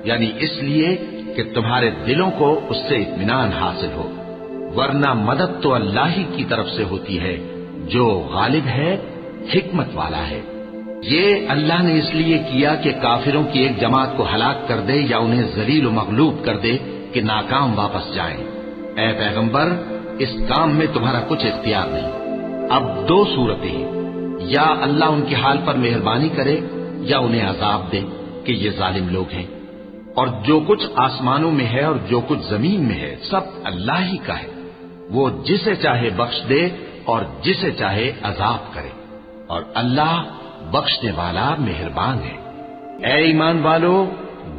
یعنی اس لیے کہ تمہارے دلوں کو اس سے اطمینان حاصل ہو، ورنہ مدد تو اللہ ہی کی طرف سے ہوتی ہے جو غالب ہے، حکمت والا ہے۔ یہ اللہ نے اس لیے کیا کہ کافروں کی ایک جماعت کو ہلاک کر دے یا انہیں ذلیل و مغلوب کر دے کہ ناکام واپس جائیں۔ اے پیغمبر، اس کام میں تمہارا کچھ اختیار نہیں۔ اب دو صورتیں ہیں، یا اللہ ان کے حال پر مہربانی کرے یا انہیں عذاب دے کہ یہ ظالم لوگ ہیں۔ اور جو کچھ آسمانوں میں ہے اور جو کچھ زمین میں ہے سب اللہ ہی کا ہے، وہ جسے چاہے بخش دے اور جسے چاہے عذاب کرے، اور اللہ بخشنے والا مہربان ہے۔ اے ایمان والو،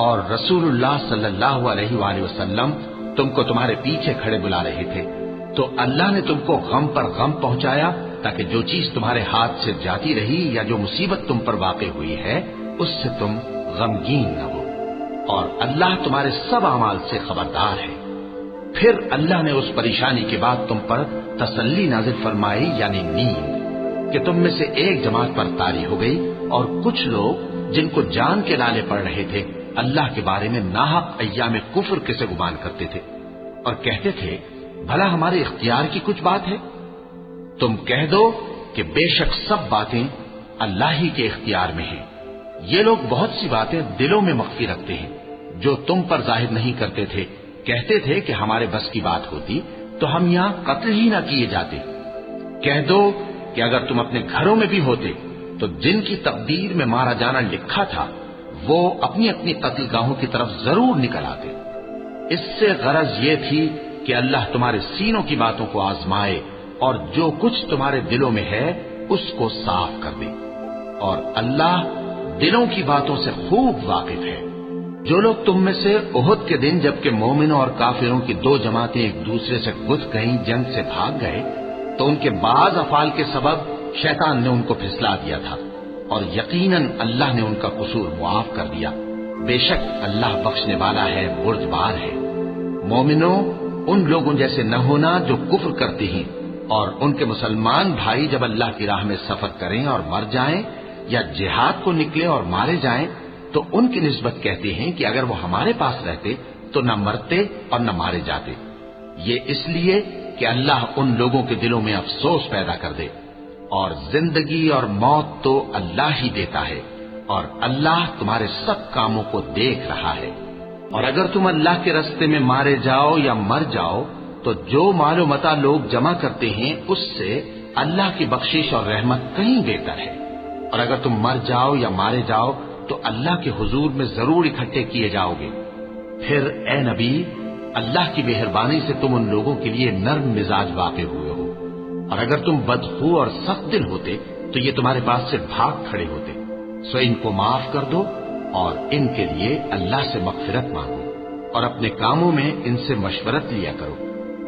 اور رسول اللہ صلی اللہ علیہ وآلہ وسلم تم کو تمہارے پیچھے کھڑے بلا رہے تھے، تو اللہ نے تم کو غم پر غم پہنچایا تاکہ جو چیز تمہارے ہاتھ سے جاتی رہی یا جو مصیبت تم پر واقع ہوئی ہے اس سے تم غمگین نہ ہو، اور اللہ تمہارے سب اعمال سے خبردار ہے۔ پھر اللہ نے اس پریشانی کے بعد تم پر تسلی نازل فرمائی، یعنی نیند، کہ تم میں سے ایک جماعت پر طاری ہو گئی، اور کچھ لوگ جن کو جان کے لالے پڑ رہے تھے اللہ کے بارے میں ناحق ایام کفر کے سے گمان کرتے تھے اور کہتے تھے بھلا ہمارے اختیار کی کچھ بات ہے؟ تم کہہ دو کہ بے شک سب باتیں اللہ ہی کے اختیار میں ہیں۔ یہ لوگ بہت سی باتیں دلوں میں مخفی رکھتے ہیں جو تم پر ظاہر نہیں کرتے تھے، کہتے تھے کہ ہمارے بس کی بات ہوتی تو ہم یہاں قتل ہی نہ کیے جاتے۔ کہہ دو کہ اگر تم اپنے گھروں میں بھی ہوتے تو جن کی تقدیر میں مارا جانا لکھا تھا وہ اپنی اپنی قتل گاہوں کی طرف ضرور نکل آتے۔ اس سے غرض یہ تھی کہ اللہ تمہارے سینوں کی باتوں کو آزمائے اور جو کچھ تمہارے دلوں میں ہے اس کو صاف کر دے، اور اللہ دلوں کی باتوں سے خوب واقف ہے۔ جو لوگ تم میں سے احد کے دن جبکہ مومنوں اور کافروں کی دو جماعتیں ایک دوسرے سے گھس گئیں جنگ سے بھاگ گئے تو ان کے بعض افعال کے سبب شیطان نے ان کو پھسلا دیا تھا، اور یقیناً اللہ نے ان کا قصور معاف کر دیا۔ بے شک اللہ بخشنے والا ہے، بردبار ہے۔ مومنوں، ان لوگوں جیسے نہ ہونا جو کفر کرتے ہیں، اور ان کے مسلمان بھائی جب اللہ کی راہ میں سفر کریں اور مر جائیں یا جہاد کو نکلے اور مارے جائیں تو ان کی نسبت کہتے ہیں کہ اگر وہ ہمارے پاس رہتے تو نہ مرتے اور نہ مارے جاتے، یہ اس لیے کہ اللہ ان لوگوں کے دلوں میں افسوس پیدا کر دے، اور زندگی اور موت تو اللہ ہی دیتا ہے، اور اللہ تمہارے سب کاموں کو دیکھ رہا ہے۔ اور اگر تم اللہ کے راستے میں مارے جاؤ یا مر جاؤ تو جو مال و متاع لوگ جمع کرتے ہیں اس سے اللہ کی بخشش اور رحمت کہیں بہتر ہے، اور اگر تم مر جاؤ یا مارے جاؤ تو اللہ کے حضور میں ضرور اکٹھے کیے جاؤ گے۔ پھر اے نبی، اللہ کی مہربانی سے تم ان لوگوں کے لیے نرم مزاج واقع ہوئے ہو، اور اگر تم بدخو اور سخت دل ہوتے تو یہ تمہارے پاس سے بھاگ کھڑے ہوتے، سو ان کو معاف کر دو اور ان کے لیے اللہ سے مغفرت مانگو، اور اپنے کاموں میں ان سے مشورت لیا کرو،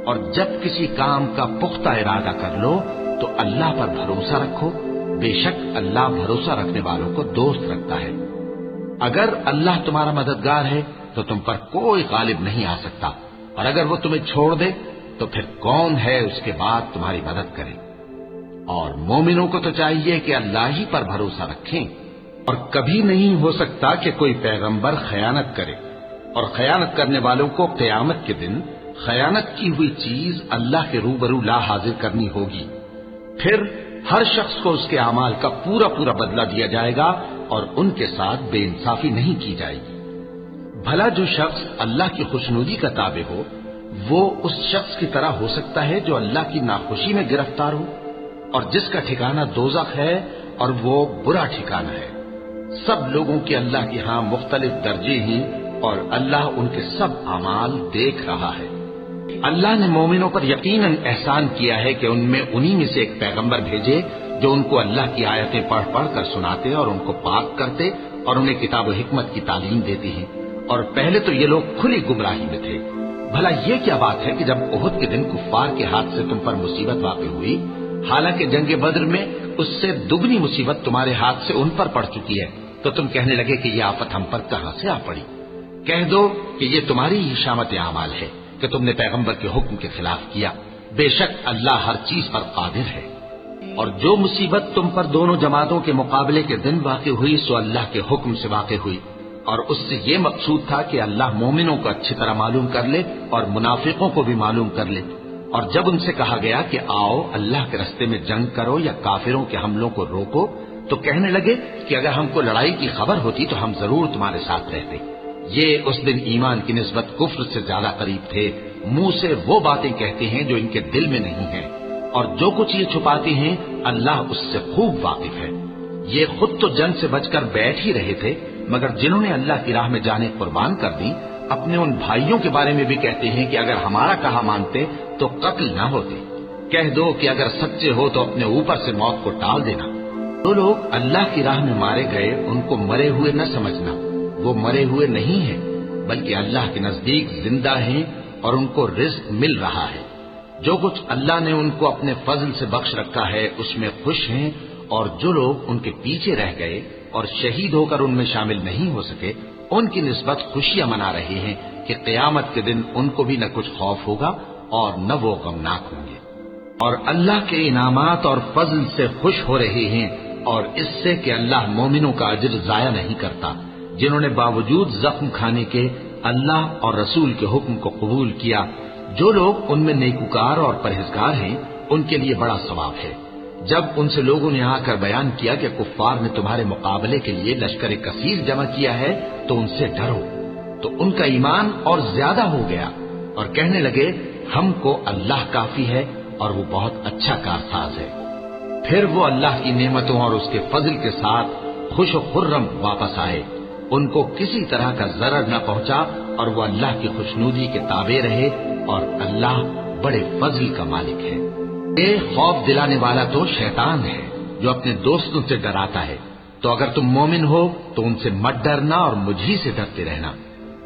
اور جب کسی کام کا پختہ ارادہ کر لو تو اللہ پر بھروسہ رکھو، بے شک اللہ بھروسہ رکھنے والوں کو دوست رکھتا ہے۔ اگر اللہ تمہارا مددگار ہے تو تم پر کوئی غالب نہیں آ سکتا، اور اگر وہ تمہیں چھوڑ دے تو پھر کون ہے اس کے بعد تمہاری مدد کرے۔ اور مومنوں کو تو چاہیے کہ اللہ ہی پر بھروسہ رکھیں، اور کبھی نہیں ہو سکتا کہ کوئی پیغمبر خیانت کرے، اور خیانت کرنے والوں کو قیامت کے دن خیانت کی ہوئی چیز اللہ کے روبرو لا حاضر کرنی ہوگی، پھر ہر شخص کو اس کے اعمال کا پورا پورا بدلہ دیا جائے گا اور ان کے ساتھ بے انصافی نہیں کی جائے گی۔ بھلا جو شخص اللہ کی خوشنودی کا تابع ہو وہ اس شخص کی طرح ہو سکتا ہے جو اللہ کی ناخوشی میں گرفتار ہو، اور جس کا ٹھکانہ دوزخ ہے اور وہ برا ٹھکانہ ہے۔ سب لوگوں کے اللہ کے ہاں مختلف درجے ہیں اور اللہ ان کے سب اعمال دیکھ رہا ہے۔ اللہ نے مومنوں پر یقیناً احسان کیا ہے کہ ان میں انہی میں سے ایک پیغمبر بھیجے جو ان کو اللہ کی آیتیں پڑھ پڑھ کر سناتے اور ان کو پاک کرتے اور انہیں کتاب و حکمت کی تعلیم دیتے ہیں، اور پہلے تو یہ لوگ کھلی گمراہی میں تھے۔ بھلا یہ کیا بات ہے کہ جب احد کے دن کفار کے ہاتھ سے تم پر مصیبت واقع ہوئی، حالانکہ جنگ بدر میں اس سے دگنی مصیبت تمہارے ہاتھ سے ان پر پڑ چکی ہے، تو تم کہنے لگے کہ یہ آفت ہم پر کہاں سے آ پڑی؟ کہہ دو کہ یہ تمہاری ہی شامت اعمال ہے کہ تم نے پیغمبر کے حکم کے خلاف کیا، بے شک اللہ ہر چیز پر قادر ہے۔ اور جو مصیبت تم پر دونوں جماعتوں کے مقابلے کے دن واقع ہوئی سو اللہ کے حکم سے واقع ہوئی، اور اس سے یہ مقصود تھا کہ اللہ مومنوں کو اچھی طرح معلوم کر لے اور منافقوں کو بھی معلوم کر لے۔ اور جب ان سے کہا گیا کہ آؤ اللہ کے راستے میں جنگ کرو یا کافروں کے حملوں کو روکو تو کہنے لگے کہ اگر ہم کو لڑائی کی خبر ہوتی تو ہم ضرور تمہارے ساتھ رہتے۔ یہ اس دن ایمان کی نسبت کفر سے زیادہ قریب تھے، منہ سے وہ باتیں کہتے ہیں جو ان کے دل میں نہیں ہیں، اور جو کچھ یہ چھپاتے ہیں اللہ اس سے خوب واقف ہے۔ یہ خود تو جنگ سے بچ کر بیٹھ ہی رہے تھے، مگر جنہوں نے اللہ کی راہ میں جانیں قربان کر دی اپنے ان بھائیوں کے بارے میں بھی کہتے ہیں کہ اگر ہمارا کہا مانتے تو قتل نہ ہوتے۔ کہہ دو کہ اگر سچے ہو تو اپنے اوپر سے موت کو ٹال دینا۔ جو لوگ اللہ کی راہ میں مارے گئے ان کو مرے ہوئے نہ سمجھنا، وہ مرے ہوئے نہیں ہیں بلکہ اللہ کے نزدیک زندہ ہیں اور ان کو رزق مل رہا ہے۔ جو کچھ اللہ نے ان کو اپنے فضل سے بخش رکھا ہے اس میں خوش ہیں، اور جو لوگ ان کے پیچھے رہ گئے اور شہید ہو کر ان میں شامل نہیں ہو سکے ان کی نسبت خوشیاں منا رہے ہیں کہ قیامت کے دن ان کو بھی نہ کچھ خوف ہوگا اور نہ وہ غمناک ہوں گے، اور اللہ کے انعامات اور فضل سے خوش ہو رہے ہیں، اور اس سے کہ اللہ مومنوں کا اجر ضائع نہیں کرتا جنہوں نے باوجود زخم کھانے کے اللہ اور رسول کے حکم کو قبول کیا۔ جو لوگ ان میں نیکوکار اور پرہیزگار ہیں ان کے لیے بڑا ثواب ہے۔ جب ان سے لوگوں نے آ کر بیان کیا کہ کفار نے تمہارے مقابلے کے لیے لشکر کثیر جمع کیا ہے تو ان سے ڈرو، تو ان کا ایمان اور زیادہ ہو گیا اور کہنے لگے ہم کو اللہ کافی ہے اور وہ بہت اچھا کارساز ہے۔ پھر وہ اللہ کی نعمتوں اور اس کے فضل کے ساتھ خوش و خرم واپس آئے، ان کو کسی طرح کا ضرر نہ پہنچا اور وہ اللہ کی خوشنودی کے تابع رہے، اور اللہ بڑے فضل کا مالک ہے۔ یہ خوف دلانے والا تو شیطان ہے جو اپنے دوستوں سے ڈراتا ہے، تو اگر تم مومن ہو تو ان سے مت ڈرنا اور مجھی سے ڈرتے رہنا،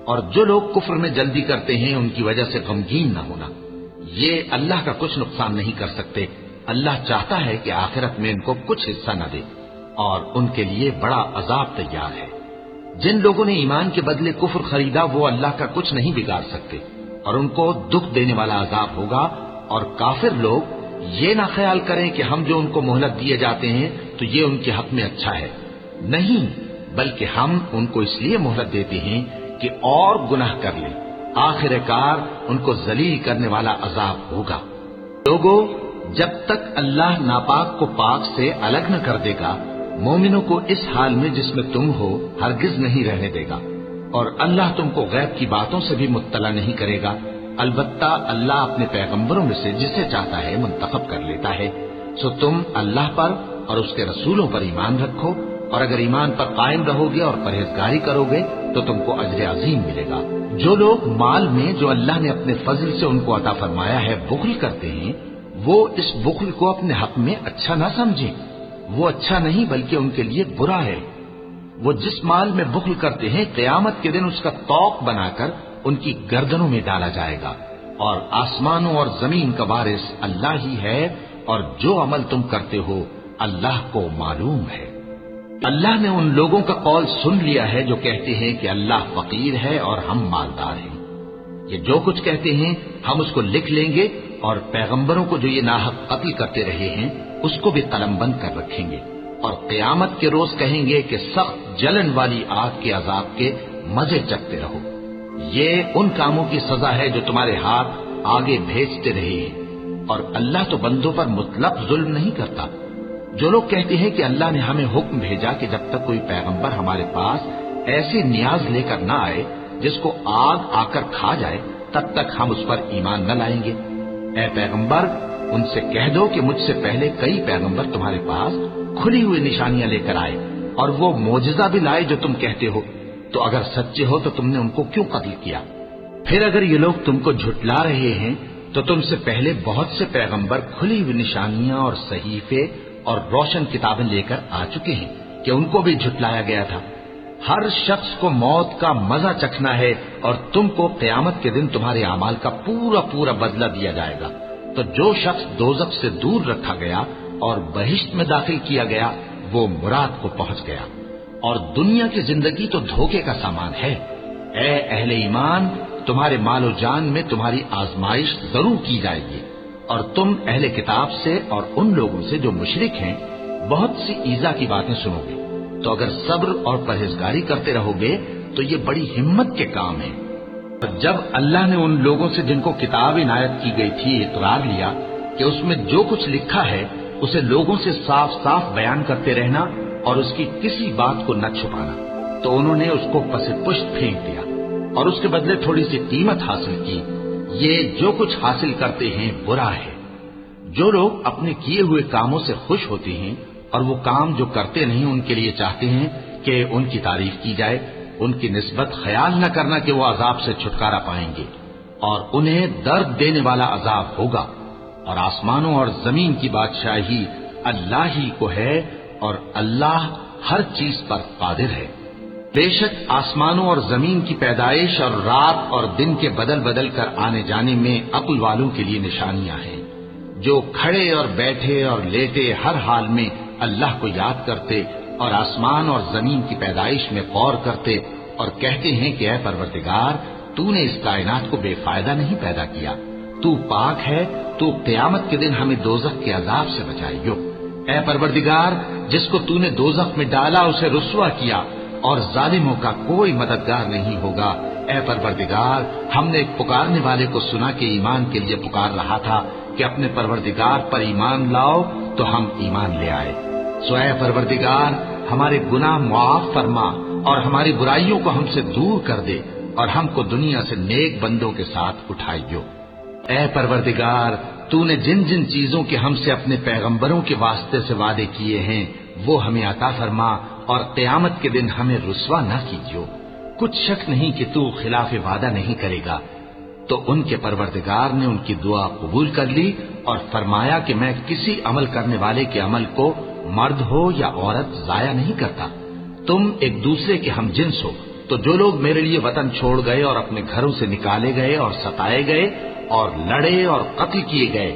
اور جو لوگ کفر میں جلدی کرتے ہیں ان کی وجہ سے غمگین نہ ہونا، یہ اللہ کا کچھ نقصان نہیں کر سکتے۔ اللہ چاہتا ہے کہ آخرت میں ان کو کچھ حصہ نہ دے اور ان کے لیے بڑا عذاب تیار ہے۔ جن لوگوں نے ایمان کے بدلے کفر خریدا وہ اللہ کا کچھ نہیں بگاڑ سکتے، اور ان کو دکھ دینے والا عذاب ہوگا۔ اور کافر لوگ یہ نہ خیال کریں کہ ہم جو ان کو مہلت دیے جاتے ہیں تو یہ ان کے حق میں اچھا ہے، نہیں، بلکہ ہم ان کو اس لیے مہلت دیتے ہیں کہ اور گناہ کر لیں، آخر کار ان کو ذلیل کرنے والا عذاب ہوگا۔ لوگوں، جب تک اللہ ناپاک کو پاک سے الگ نہ کر دے گا مومنوں کو اس حال میں جس میں تم ہو ہرگز نہیں رہنے دے گا، اور اللہ تم کو غیب کی باتوں سے بھی مطلع نہیں کرے گا، البتہ اللہ اپنے پیغمبروں میں سے جسے چاہتا ہے منتخب کر لیتا ہے۔ سو تم اللہ پر اور اس کے رسولوں پر ایمان رکھو، اور اگر ایمان پر قائم رہو گے اور پرہیزگاری کرو گے تو تم کو اجر عظیم ملے گا۔ جو لوگ مال میں جو اللہ نے اپنے فضل سے ان کو عطا فرمایا ہے بخل کرتے ہیں، وہ اس بخل کو اپنے حق میں اچھا نہ سمجھیں، وہ اچھا نہیں بلکہ ان کے لیے برا ہے۔ وہ جس مال میں بخل کرتے ہیں قیامت کے دن اس کا طوق بنا کر ان کی گردنوں میں ڈالا جائے گا، اور آسمانوں اور زمین کا وارث اللہ ہی ہے، اور جو عمل تم کرتے ہو اللہ کو معلوم ہے۔ اللہ نے ان لوگوں کا قول سن لیا ہے جو کہتے ہیں کہ اللہ فقیر ہے اور ہم مالدار ہیں۔ یہ جو کچھ کہتے ہیں ہم اس کو لکھ لیں گے، اور پیغمبروں کو جو یہ ناحق قتل کرتے رہے ہیں اس کو بھی قلم بند کر رکھیں گے، اور قیامت کے روز کہیں گے کہ سخت جلن والی آگ کے عذاب کے مزے چکھتے رہو۔ یہ ان کاموں کی سزا ہے جو تمہارے ہاتھ آگے بھیجتے رہے ہیں، اور اللہ تو بندوں پر مطلق ظلم نہیں کرتا۔ جو لوگ کہتے ہیں کہ اللہ نے ہمیں حکم بھیجا کہ جب تک کوئی پیغمبر ہمارے پاس ایسی نیاز لے کر نہ آئے جس کو آگ آ کر کھا جائے تب تک ہم اس پر ایمان نہ لائیں گے، اے پیغمبر ان سے کہہ دو کہ مجھ سے پہلے کئی پیغمبر تمہارے پاس کھلی ہوئی نشانیاں لے کر آئے اور وہ معجزہ بھی لائے جو تم کہتے ہو، تو اگر سچے ہو تو تم نے ان کو کیوں قتل کیا؟ پھر اگر یہ لوگ تم کو جھٹلا رہے ہیں تو تم سے پہلے بہت سے پیغمبر کھلی ہوئی نشانیاں اور صحیفے اور روشن کتابیں لے کر آ چکے ہیں کہ ان کو بھی جھٹلایا گیا تھا۔ ہر شخص کو موت کا مزہ چکھنا ہے، اور تم کو قیامت کے دن تمہارے اعمال کا پورا پورا بدلہ دیا جائے گا۔ تو جو شخص دوزخ سے دور رکھا گیا اور بہشت میں داخل کیا گیا وہ مراد کو پہنچ گیا، اور دنیا کی زندگی تو دھوکے کا سامان ہے۔ اے اہل ایمان، تمہارے مال و جان میں تمہاری آزمائش ضرور کی جائے گی، اور تم اہل کتاب سے اور ان لوگوں سے جو مشرک ہیں بہت سی ایذا کی باتیں سنو گے، تو اگر صبر اور پرہیزگاری کرتے رہو گے تو یہ بڑی ہمت کے کام ہے۔ جب اللہ نے ان لوگوں سے جن کو کتاب عنایت کی گئی تھی اقرار لیا کہ اس میں جو کچھ لکھا ہے اسے لوگوں سے صاف صاف بیان کرتے رہنا اور اس کی کسی بات کو نہ چھپانا، تو انہوں نے اس کو پس پشت پھینک دیا اور اس کے بدلے تھوڑی سی قیمت حاصل کی۔ یہ جو کچھ حاصل کرتے ہیں برا ہے۔ جو لوگ اپنے کیے ہوئے کاموں سے خوش ہوتے ہیں اور وہ کام جو کرتے نہیں ان کے لیے چاہتے ہیں کہ ان کی تعریف کی جائے، ان کی نسبت خیال نہ کرنا کہ وہ عذاب سے چھٹکارا پائیں گے، اور انہیں درد دینے والا عذاب ہوگا۔ اور آسمانوں اور زمین کی بادشاہی اللہ ہی کو ہے، اور اللہ ہر چیز پر قادر ہے۔ بے شک آسمانوں اور زمین کی پیدائش اور رات اور دن کے بدل بدل کر آنے جانے میں عقل والوں کے لیے نشانیاں ہیں، جو کھڑے اور بیٹھے اور لیٹے ہر حال میں اللہ کو یاد کرتے اور آسمان اور زمین کی پیدائش میں غور کرتے اور کہتے ہیں کہ اے پروردگار، تو نے اس کائنات کو بے فائدہ نہیں پیدا کیا، تو پاک ہے، تو قیامت کے دن ہمیں دوزخ کے عذاب سے بچائیو۔ اے پروردگار، جس کو تو نے دوزخ میں ڈالا اسے رسوا کیا اور ظالموں کا کوئی مددگار نہیں ہوگا۔ اے پروردگار، ہم نے ایک پکارنے والے کو سنا کہ ایمان کے لیے پکار رہا تھا کہ اپنے پروردگار پر ایمان لاؤ، تو ہم ایمان لے آئے۔ سو اے پروردگار، ہمارے گناہ معاف فرما اور ہماری برائیوں کو ہم سے دور کر دے اور ہم کو دنیا سے نیک بندوں کے ساتھ اٹھائیو۔ اے پروردگار، تو نے جن جن چیزوں کے ہم سے اپنے پیغمبروں کے واسطے سے وعدے کیے ہیں وہ ہمیں عطا فرما اور قیامت کے دن ہمیں رسوا نہ کیجیو۔ کچھ شک نہیں کہ تو خلاف وعدہ نہیں کرے گا۔ تو ان کے پروردگار نے ان کی دعا قبول کر لی اور فرمایا کہ میں کسی عمل کرنے والے کے عمل کو مرد ہو یا عورت ضائع نہیں کرتا۔ تم ایک دوسرے کے ہم جنس ہو، تو جو لوگ میرے لیے وطن چھوڑ گئے اور اپنے گھروں سے نکالے گئے اور ستائے گئے اور لڑے اور قتل کیے گئے،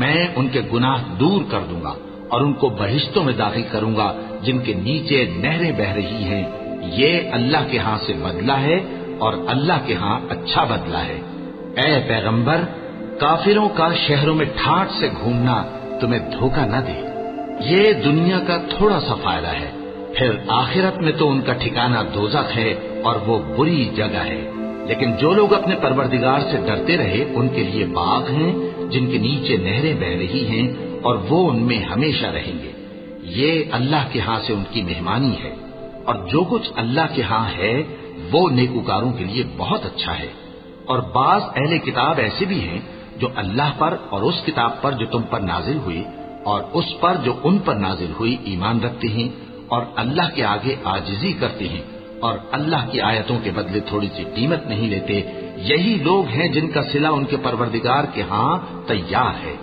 میں ان کے گناہ دور کر دوں گا اور ان کو بہشتوں میں داخل کروں گا جن کے نیچے نہریں بہ رہی ہیں۔ یہ اللہ کے ہاں سے بدلہ ہے اور اللہ کے ہاں اچھا بدلہ ہے۔ اے پیغمبر، کافروں کا شہروں میں ٹھاٹ سے گھومنا تمہیں دھوکہ نہ دے، یہ دنیا کا تھوڑا سا فائدہ ہے، پھر آخرت میں تو ان کا ٹھکانہ دوزخ ہے اور وہ بری جگہ ہے۔ لیکن جو لوگ اپنے پروردگار سے ڈرتے رہے ان کے لیے باغ ہیں جن کے نیچے نہریں بہ رہی ہیں اور وہ ان میں ہمیشہ رہیں گے۔ یہ اللہ کے ہاں سے ان کی مہمانی ہے، اور جو کچھ اللہ کے ہاں ہے وہ نیکوکاروں کے لیے بہت اچھا ہے۔ اور بعض اہل کتاب ایسے بھی ہیں جو اللہ پر اور اس کتاب پر جو تم پر نازل ہوئی اور اس پر جو ان پر نازل ہوئی ایمان رکھتے ہیں اور اللہ کے آگے عاجزی کرتے ہیں اور اللہ کی آیتوں کے بدلے تھوڑی سی قیمت نہیں لیتے، یہی لوگ ہیں جن کا صلہ ان کے پروردگار کے ہاں تیار ہے،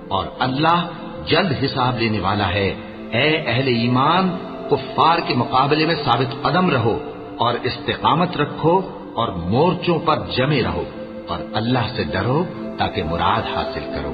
اور اللہ جلد حساب لینے والا ہے۔ اے اہل ایمان، کفار کے مقابلے میں ثابت قدم رہو اور استقامت رکھو اور مورچوں پر جمے رہو اور اللہ سے ڈرو تاکہ مراد حاصل کرو۔